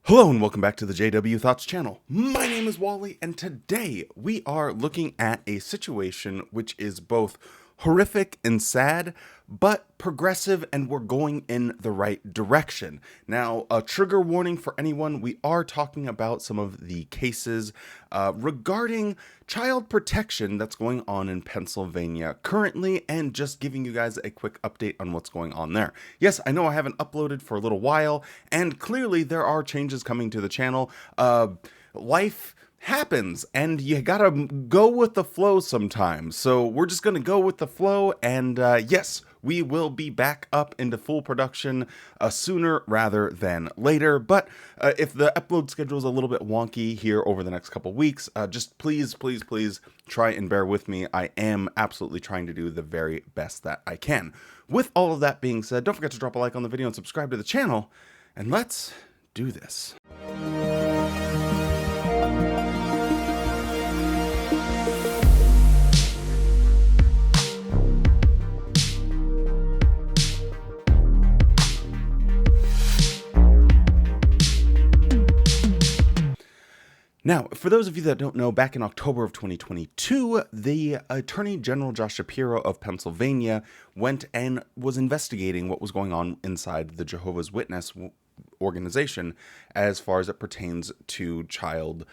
Hello and welcome back to the JW Thoughts channel. My name is Wally and today we are looking at a situation which is both horrific and sad, but progressive, and we're going in the right direction. Now, a trigger warning for anyone, we are talking about some of the cases regarding child protection that's going on in Pennsylvania currently, and just giving you guys a quick update on what's going on there. Yes, I know I haven't uploaded for a little while, and clearly there are changes coming to the channel. Life happens and you gotta go with the flow sometimes, so we're just gonna go with the flow, and yes, we will be back up into full production sooner rather than later. But if the upload schedule is a little bit wonky here over the next couple weeks, just please try and bear with me. I am absolutely trying to do the very best that I can. With all of that being said, don't forget to drop a like on the video and subscribe to the channel, and let's do this. Now, for those of you that don't know, back in October of 2022, the Attorney General Josh Shapiro of Pennsylvania went and was investigating what was going on inside the Jehovah's Witness organization as far as it pertains to child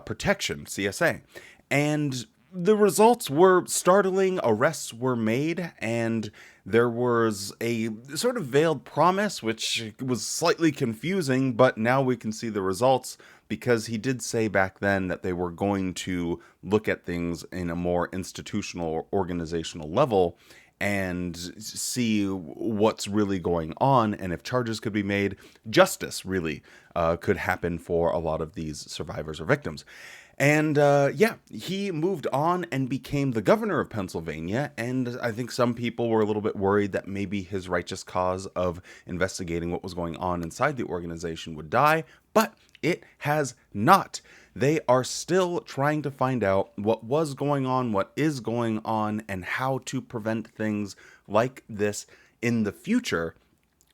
protection, CSA. And the results were startling. Arrests were made, and there was a sort of veiled promise, which was slightly confusing, but now we can see the results, because he did say back then that they were going to look at things in a more institutional or organizational level and see what's really going on, and if charges could be made, justice really could happen for a lot of these survivors or victims. And yeah, he moved on and became the governor of Pennsylvania, and I think some people were a little bit worried that maybe his righteous cause of investigating what was going on inside the organization would die, but it has not. They are still trying to find out what was going on, what is going on, and how to prevent things like this in the future.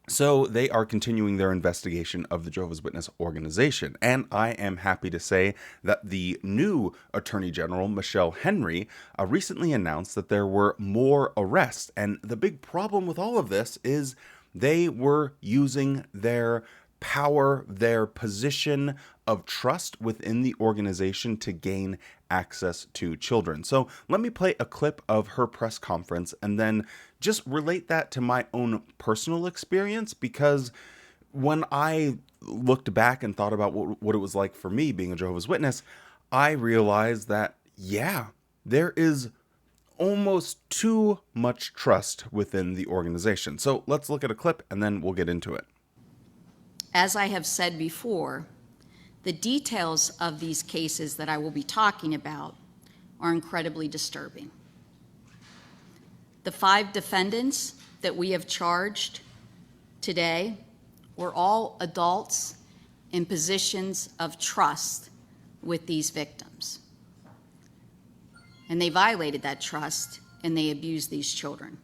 So they are continuing their investigation of the Jehovah's Witness organization. And I am happy to say that the new Attorney General, Michelle Henry, recently announced that there were more arrests. And the big problem with all of this is they were using their power, their position of trust within the organization to gain access to children. So let me play a clip of her press conference and then just relate that to my own personal experience, because when I looked back and thought about what it was like for me being a Jehovah's Witness, I realized that, yeah, there is almost too much trust within the organization. So let's look at a clip and then we'll get into it. As I have said before, the details of these cases that I will be talking about are incredibly disturbing. The 5 defendants that we have charged today were all adults in positions of trust with these victims. And they violated that trust, and they abused these children.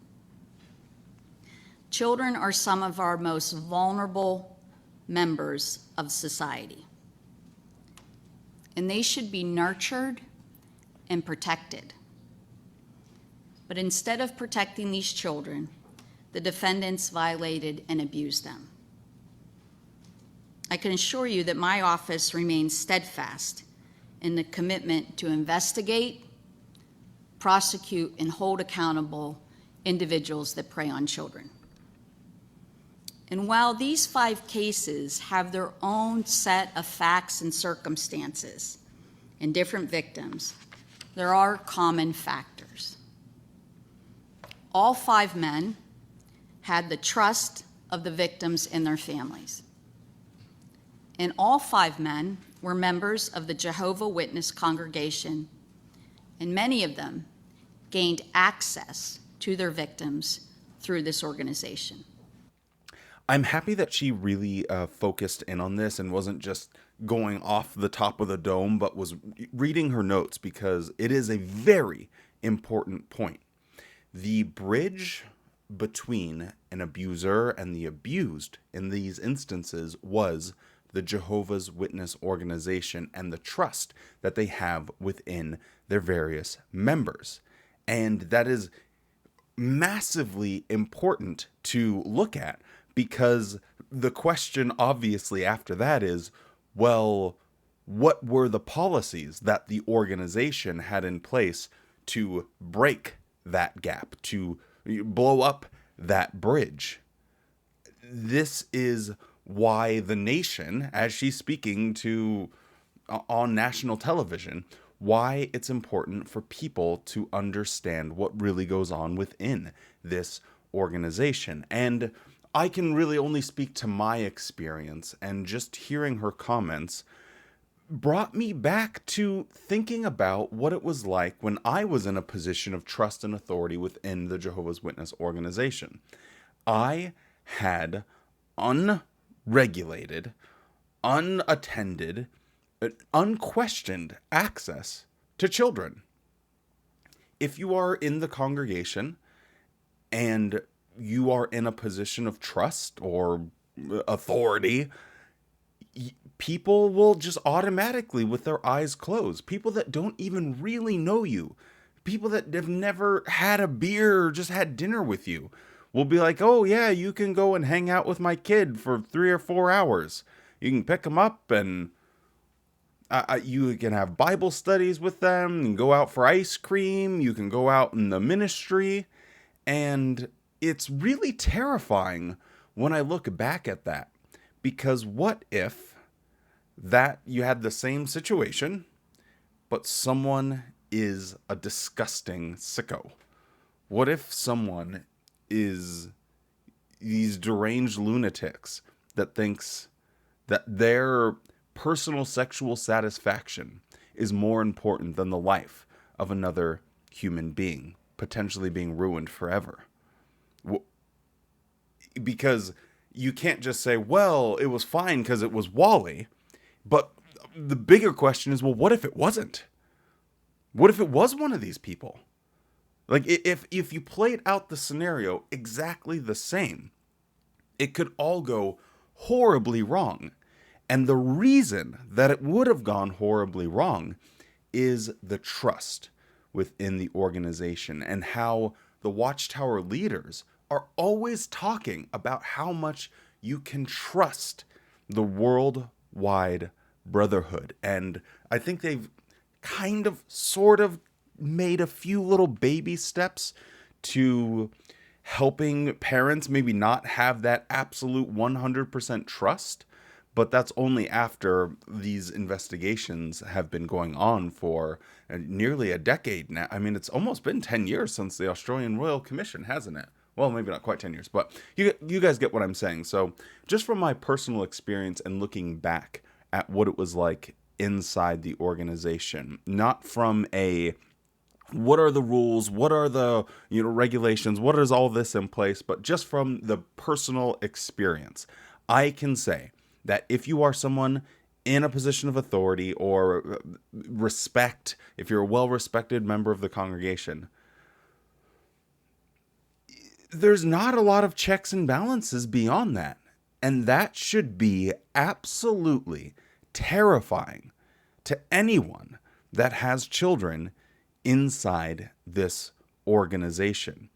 Children are some of our most vulnerable members of society, and they should be nurtured and protected. But instead of protecting these children, the defendants violated and abused them. I can assure you that my office remains steadfast in the commitment to investigate, prosecute, and hold accountable individuals that prey on children. And while these 5 cases have their own set of facts and circumstances and different victims, there are common factors. All 5 men had the trust of the victims and their families. And all 5 men were members of the Jehovah Witness congregation, and many of them gained access to their victims through this organization. I'm happy that she really focused in on this and wasn't just going off the top of the dome, but was reading her notes, because it is a very important point. The bridge between an abuser and the abused in these instances was the Jehovah's Witness organization and the trust that they have within their various members. And that is massively important to look at, because the question obviously after that is, well, what were the policies that the organization had in place to break that gap, to blow up that bridge? This is why the nation, as she's speaking to on national television, why it's important for people to understand what really goes on within this organization. And I can really only speak to my experience, and just hearing her comments brought me back to thinking about what it was like when I was in a position of trust and authority within the Jehovah's Witness organization. I had unregulated, unattended, unquestioned access to children. If you are in the congregation and you are in a position of trust or authority, people will just automatically, with their eyes closed, people that don't even really know you, people that have never had a beer or just had dinner with you, will be like, oh yeah, you can go and hang out with my kid for 3 or 4 hours. You can pick them up and you can have Bible studies with them and go out for ice cream. You can go out in the ministry. And it's really terrifying when I look back at that, because what if that you had the same situation, but someone is a disgusting sicko? What if someone is these deranged lunatics that thinks that their personal sexual satisfaction is more important than the life of another human being, potentially being ruined forever? Because you can't just say, well, it was fine because it was Wally. But the bigger question is, well, what if it wasn't? What if it was one of these people? Like, if you played out the scenario exactly the same, it could all go horribly wrong. And the reason that it would have gone horribly wrong is the trust within the organization, and how the Watchtower leaders are always talking about how much you can trust the worldwide brotherhood. And I think they've kind of sort of made a few little baby steps to helping parents maybe not have that absolute 100% trust. But that's only after these investigations have been going on for nearly a decade now. I mean, it's almost been 10 years since the Australian Royal Commission, hasn't it? Well, maybe not quite 10 years, but you guys get what I'm saying. So just from my personal experience and looking back at what it was like inside the organization, not from a what are the rules, what are the regulations, what is all this in place, but just from the personal experience, I can say that if you are someone in a position of authority or respect, if you're a well-respected member of the congregation, there's not a lot of checks and balances beyond that. And that should be absolutely terrifying to anyone that has children inside this organization.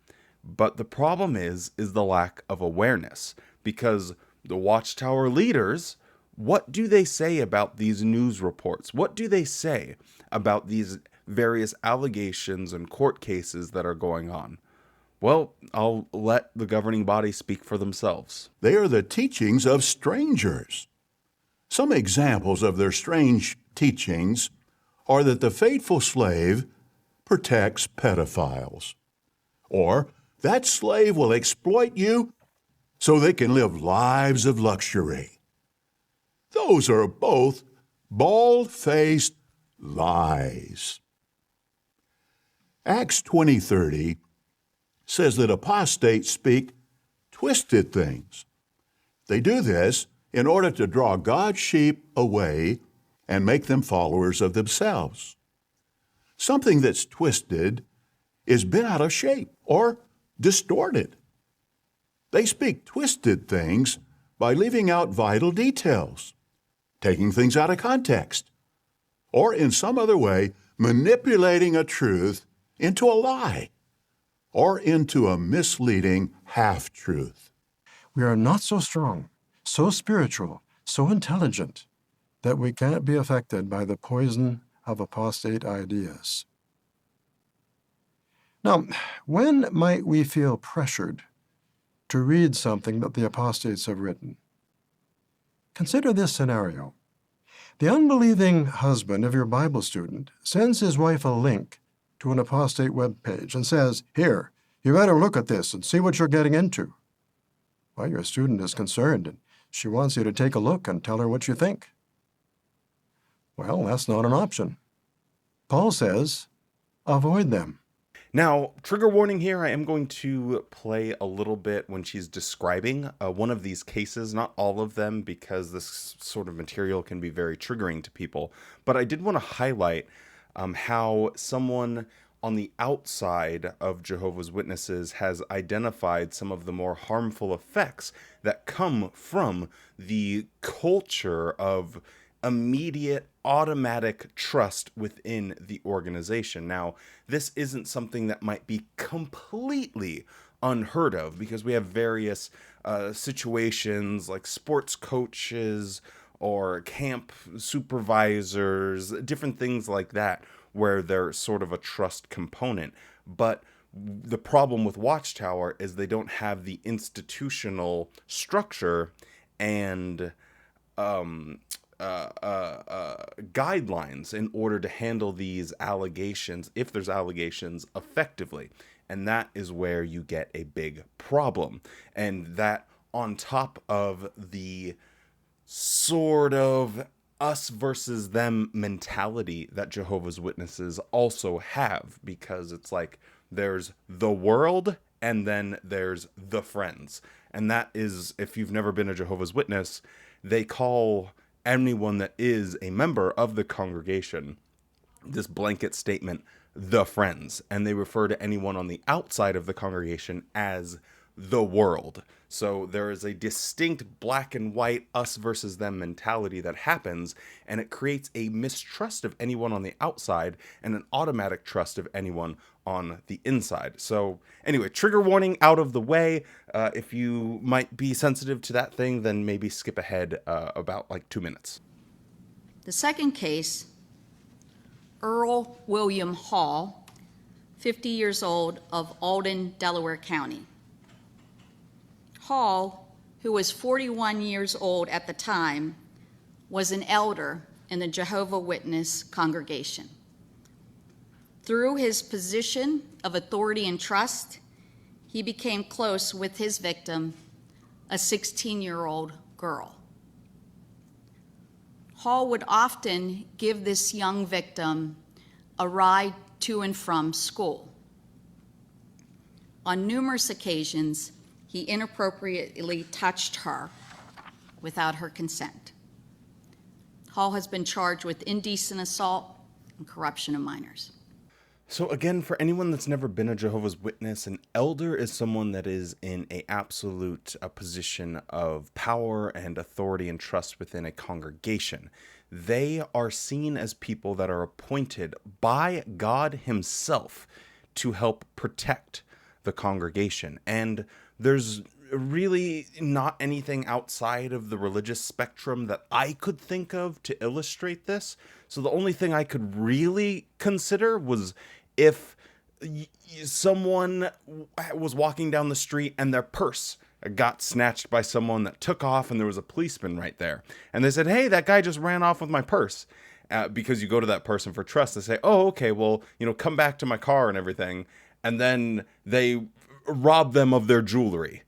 But the problem is the lack of awareness, because the Watchtower leaders, what do they say about these news reports? What do they say about these various allegations and court cases that are going on? Well, I'll let the governing body speak for themselves. They are the teachings of strangers. Some examples of their strange teachings are that the faithful slave protects pedophiles, or that slave will exploit you so they can live lives of luxury. Those are both bald-faced lies. Acts 20:30 says that apostates speak twisted things. They do this in order to draw God's sheep away and make them followers of themselves. Something that's twisted is bent out of shape or distorted. They speak twisted things by leaving out vital details. taking things out of context, or in some other way manipulating a truth into a lie or into a misleading half-truth. We are not so strong, so spiritual, so intelligent that we can't be affected by the poison of apostate ideas. Now, when might we feel pressured to read something that the apostates have written? Consider this scenario. The unbelieving husband of your Bible student sends his wife a link to an apostate web page and says, "Here, you better look at this and see what you're getting into." Well, your student is concerned, and she wants you to take a look and tell her what you think. Well, that's not an option. Paul says, avoid them. Now, trigger warning here, I am going to play a little bit when she's describing one of these cases, not all of them, because this sort of material can be very triggering to people. But I did want to highlight how someone on the outside of Jehovah's Witnesses has identified some of the more harmful effects that come from the culture of immediate automatic trust within the organization. Now, this isn't something that might be completely unheard of, because we have various situations like sports coaches or camp supervisors, different things like that, where there's sort of a trust component. But the problem with Watchtower is they don't have the institutional structure and guidelines in order to handle these allegations, if there's allegations, effectively. And that is where you get a big problem. And that, on top of the sort of us versus them mentality that Jehovah's Witnesses also have, because it's like there's the world and then there's the friends. And that is, if you've never been a Jehovah's Witness, they call anyone that is a member of the congregation, this blanket statement, the friends, and they refer to anyone on the outside of the congregation as the world. So there is a distinct black and white us versus them mentality that happens, and it creates a mistrust of anyone on the outside and an automatic trust of anyone on the inside. So anyway, trigger warning out of the way. If you might be sensitive to that thing, then maybe skip ahead about like 2 minutes. The second case, Earl William Hall, 50 years old, of Alden, Delaware County. Hall, who was 41 years old at the time, was an elder in the Jehovah's Witness congregation. Through his position of authority and trust, he became close with his victim, a 16-year-old girl. Hall would often give this young victim a ride to and from school. On numerous occasions, he inappropriately touched her without her consent. Hall has been charged with indecent assault and corruption of minors. So again, for anyone that's never been a Jehovah's Witness, an elder is someone that is in a absolute position of power and authority and trust within a congregation. They are seen as people that are appointed by God himself to help protect the congregation. And there's really not anything outside of the religious spectrum that I could think of to illustrate this. So the only thing I could really consider was if someone was walking down the street and their purse got snatched by someone that took off, and there was a policeman right there. And they said, "Hey, that guy just ran off with my purse." Because you go to that person for trust. They say, "Oh, okay, well, come back to my car and everything." And then they rob them of their jewelry.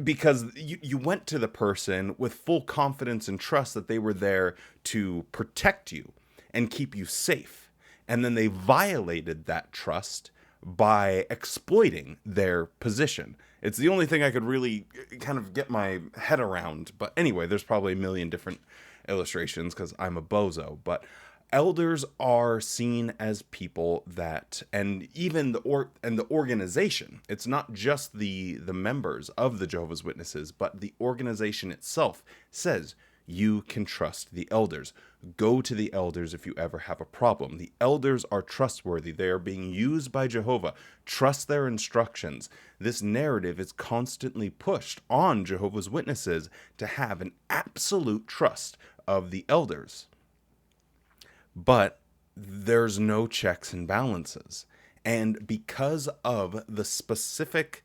Because you went to the person with full confidence and trust that they were there to protect you and keep you safe. And then they violated that trust by exploiting their position. It's the only thing I could really kind of get my head around. But anyway, there's probably a million different illustrations because I'm a bozo. But elders are seen as people that, and even the organization, it's not just the members of the Jehovah's Witnesses, but the organization itself says you can trust the elders. Go to the elders if you ever have a problem. The elders are trustworthy. They are being used by Jehovah. Trust their instructions. This narrative is constantly pushed on Jehovah's Witnesses to have an absolute trust of the elders. But there's no checks and balances. And because of the specific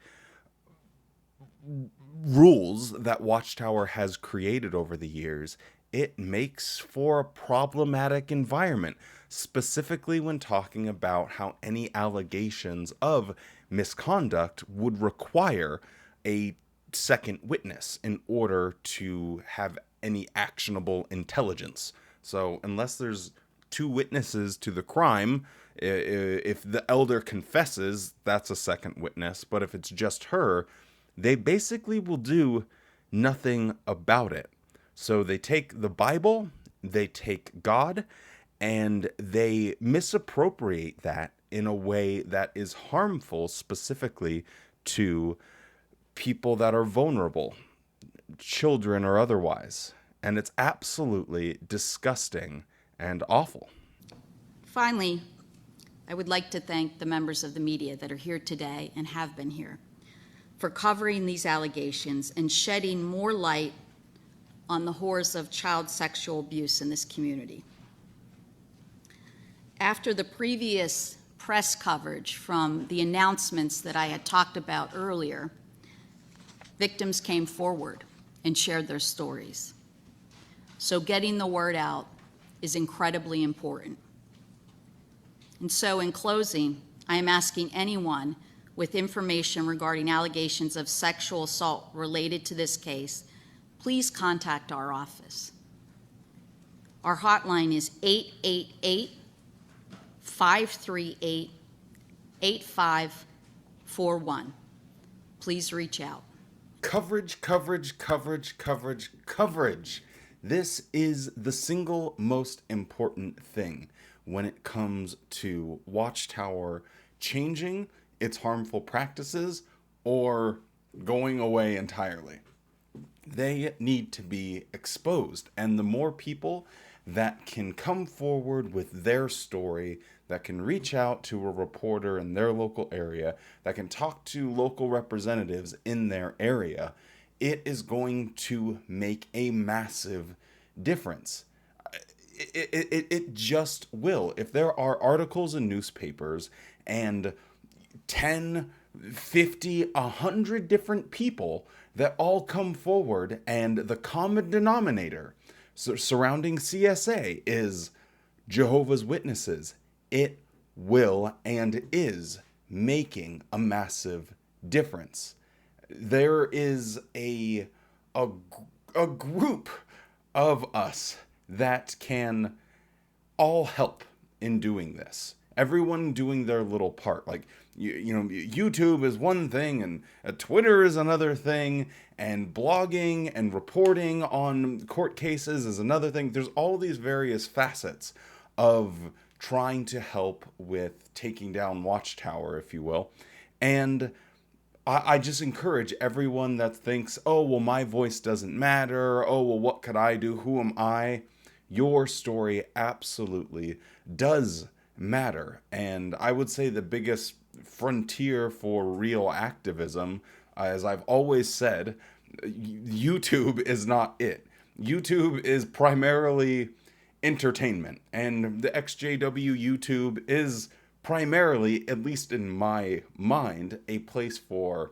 rules that Watchtower has created over the years, it makes for a problematic environment, specifically when talking about how any allegations of misconduct would require a second witness in order to have any actionable intelligence. So unless there's two witnesses to the crime, if the elder confesses, that's a second witness. But if it's just her, they basically will do nothing about it. So they take the Bible, they take God, and they misappropriate that in a way that is harmful specifically to people that are vulnerable, children or otherwise. And it's absolutely disgusting and awful. Finally, I would like to thank the members of the media that are here today and have been here for covering these allegations and shedding more light on the horrors of child sexual abuse in this community. After the previous press coverage from the announcements that I had talked about earlier, victims came forward and shared their stories. So getting the word out is incredibly important. And so in closing, I am asking anyone with information regarding allegations of sexual assault related to this case, please contact our office. Our hotline is 888-538-8541. Please reach out. Coverage, coverage, coverage, coverage, coverage. This is the single most important thing when it comes to Watchtower changing its harmful practices or going away entirely. They need to be exposed, and the more people that can come forward with their story, that can reach out to a reporter in their local area, that can talk to local representatives in their area, it is going to make a massive difference. It just will. If there are articles in newspapers and 10, 50, 100 different people that all come forward, and the common denominator surrounding CSA is Jehovah's Witnesses, it will and is making a massive difference. There is a group of us that can all help in doing this. Everyone doing their little part. Like, you know, YouTube is one thing, and Twitter is another thing, and blogging and reporting on court cases is another thing. There's all these various facets of trying to help with taking down Watchtower, if you will. And I just encourage everyone that thinks, oh, well, my voice doesn't matter. Oh, well, what could I do? Who am I? Your story absolutely does matter. And I would say the biggest frontier for real activism, as I've always said, YouTube is not it. YouTube is primarily entertainment, and the exjw YouTube is primarily, at least in my mind, a place for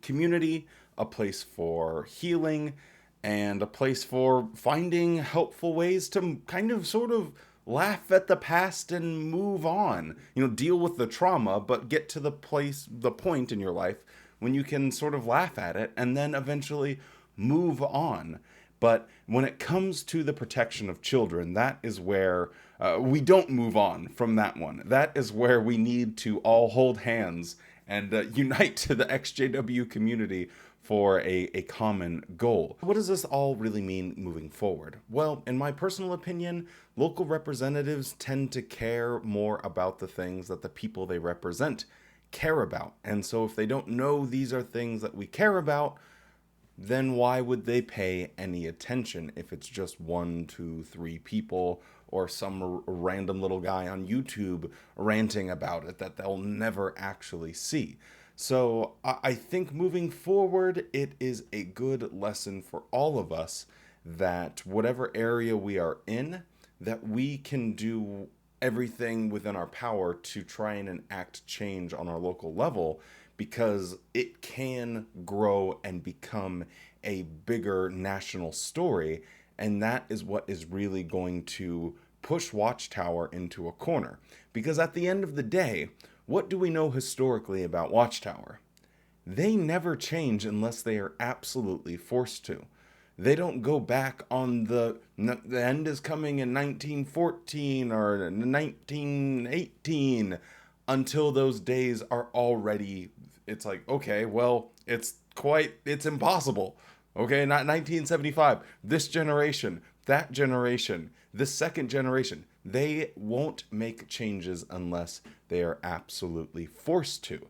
community, a place for healing, and a place for finding helpful ways to kind of sort of laugh at the past and move on. You know, deal with the trauma, but get to the point in your life when you can sort of laugh at it and then eventually move on. But when it comes to the protection of children, that is where we don't move on from that one. That is where we need to all hold hands and unite to the exjw community for a common goal. What does this all really mean moving forward? Well, in my personal opinion, local representatives tend to care more about the things that the people they represent care about. And so if they don't know these are things that we care about, then why would they pay any attention if it's just 1, 2, 3 people or some random little guy on YouTube ranting about it that they'll never actually see? So I think moving forward, it is a good lesson for all of us that whatever area we are in, that we can do everything within our power to try and enact change on our local level, because it can grow and become a bigger national story. And that is what is really going to push Watchtower into a corner. Because at the end of the day, what do we know historically about Watchtower? They never change unless they are absolutely forced to. They don't go back on the end is coming in 1914 or 1918 until those days are already, it's like, okay, well, it's impossible. Okay, not 1975. This generation, that generation, this second generation, they won't make changes unless they are absolutely forced to.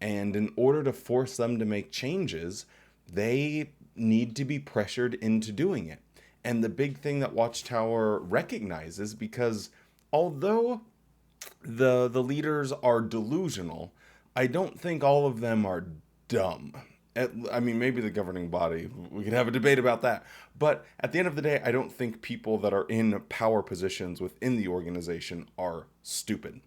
And in order to force them to make changes, they need to be pressured into doing it. And the big thing that Watchtower recognizes, because although the leaders are delusional, I don't think all of them are dumb. I mean, maybe the governing body, we could have a debate about that. But at the end of the day, I don't think people that are in power positions within the organization are stupid.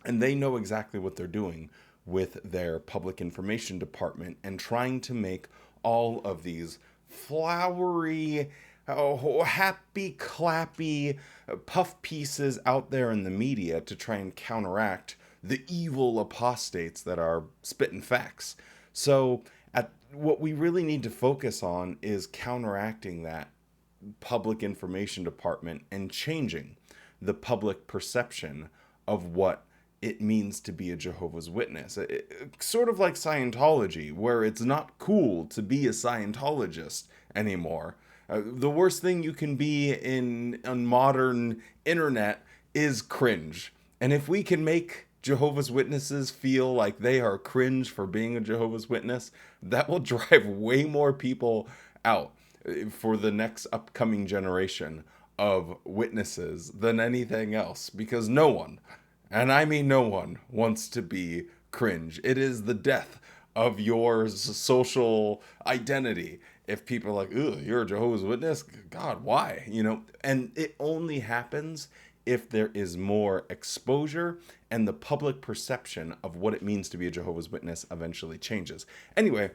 And they know exactly what they're doing with their public information department and trying to make all of these flowery, happy, clappy puff pieces out there in the media to try and counteract the evil apostates that are spitting facts. So what we really need to focus on is counteracting that public information department and changing the public perception of what it means to be a Jehovah's Witness. Sort of like Scientology, where it's not cool to be a Scientologist anymore. The worst thing you can be in on modern internet is cringe. And if we can make Jehovah's Witnesses feel like they are cringe for being a Jehovah's Witness, that will drive way more people out for the next upcoming generation of witnesses than anything else, because no one, and I mean no one, wants to be cringe. It is the death of your social identity if people are like, ugh, you're a Jehovah's Witness? God, why? And it only happens if there is more exposure and the public perception of what it means to be a Jehovah's Witness eventually changes. Anyway,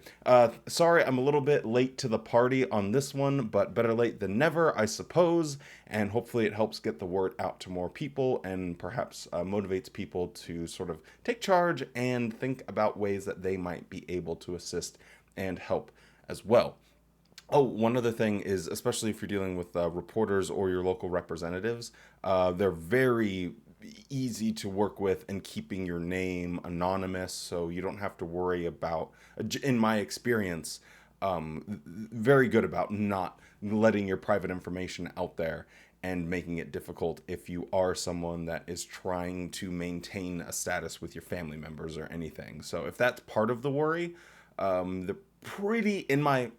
sorry I'm a little bit late to the party on this one, but better late than never, I suppose, and hopefully it helps get the word out to more people and perhaps motivates people to sort of take charge and think about ways that they might be able to assist and help as well. Oh, one other thing is, especially if you're dealing with reporters or your local representatives, they're very easy to work with in keeping your name anonymous, so you don't have to worry about, in my experience, very good about not letting your private information out there and making it difficult if you are someone that is trying to maintain a status with your family members or anything. So if that's part of the worry, the pretty, in my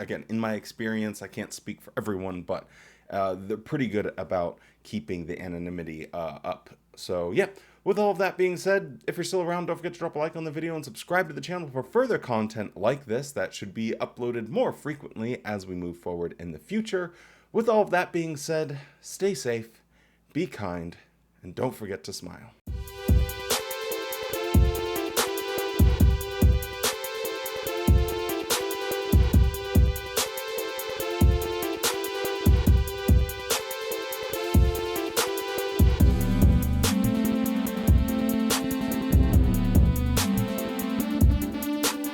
experience, I can't speak for everyone, but they're pretty good about keeping the anonymity up. So yeah, with all of that being said, if you're still around, don't forget to drop a like on the video and subscribe to the channel for further content like this that should be uploaded more frequently as we move forward in the future. With all of that being said, stay safe, be kind, and don't forget to smile.